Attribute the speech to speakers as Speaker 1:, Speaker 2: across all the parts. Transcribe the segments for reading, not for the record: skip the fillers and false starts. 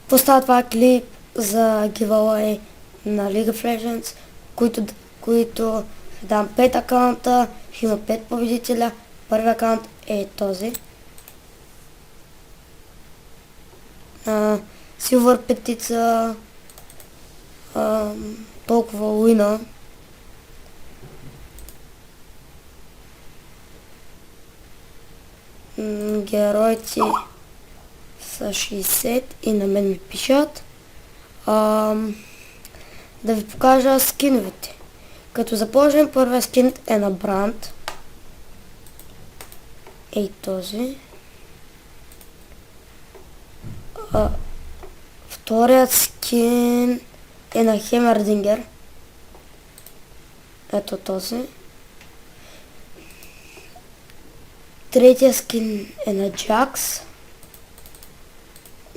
Speaker 1: Поставя това клип за giveaway на League of Legends, които дам 5 акаунта, ще има 5 победителя. Първи акаунт е този. Silver петица, толкова уина. Героите са 60 и на мен ми пишат. Да ви покажа скиновете. Като започнем, първият скин е на Бранд. Ей този. Вторият скин е на Хемердингер. Ето този. Третият скин е на Джакс.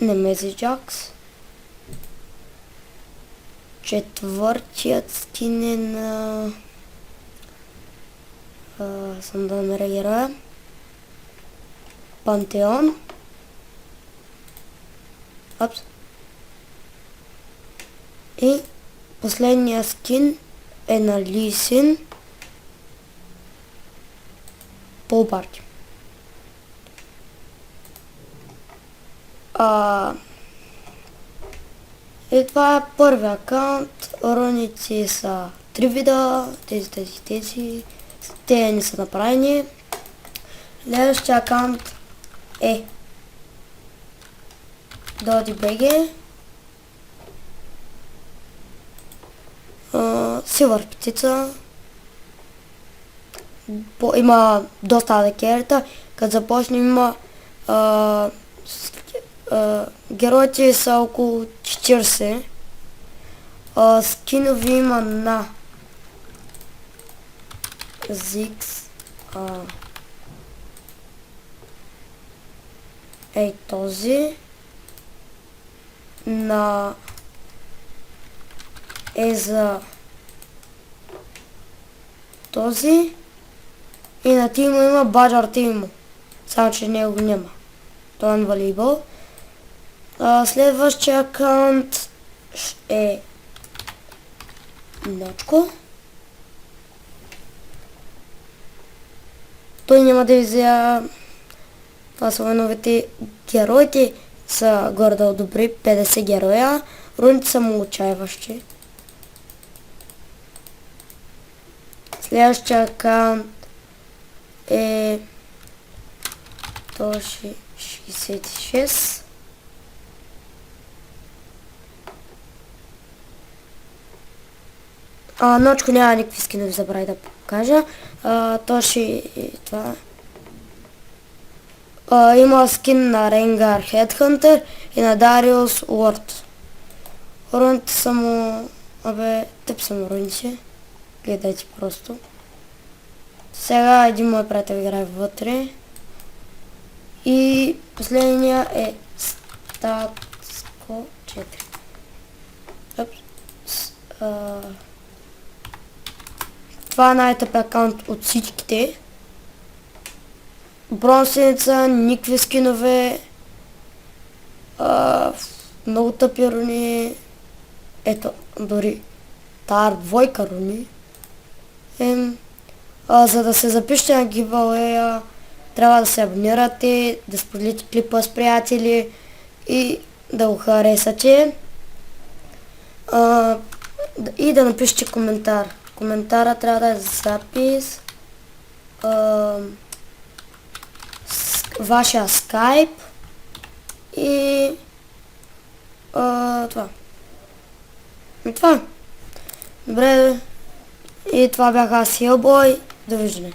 Speaker 1: Немези Джакс. Четвъртият скин е на... съм да намеря героя. Пантеон. Апс. И последният скин е на Лисин. Полпарти. И това е първи акаунт. Руници са 3 вида. Тези. Те не са направени. Следващия акаунт е DodyBG. Silver птица. Има доста адекерата. Като започнем има героите са около 40. Скинови има на Ziggs. Ей този. На за този. И на Тимо има Баджар Тимо. Само че него няма. Това е волейбол. Следващия акаунт е Ночко. Той няма да взея. Това са новите героите. Са горе-долу добри. 50 героя. Руните са му отчаиващи. Следващия акаунт е този 66. Ночко няма никакви скинови, забравя да покажа. Този това. Има скин на Rengar Headhunter и на Darius Ward. Руните са му... тъп са му руните. Гледайте просто. Сега един мой приятел играе вътре. И последния е Statsko 4. Това е най-тъп акаунт от всичките. Бронзеница, никакви скинове. Много тъпи руни. Ето, дори тая двойка руни. За да се запишете на giveaway, трябва да се абонирате, да споделите клипа с приятели и да го харесате. И да напишете коментар. Коментара трябва да е запис. Вашия скайп и това. И това. Добре. И това бях аз, Hellboy. Довиждане.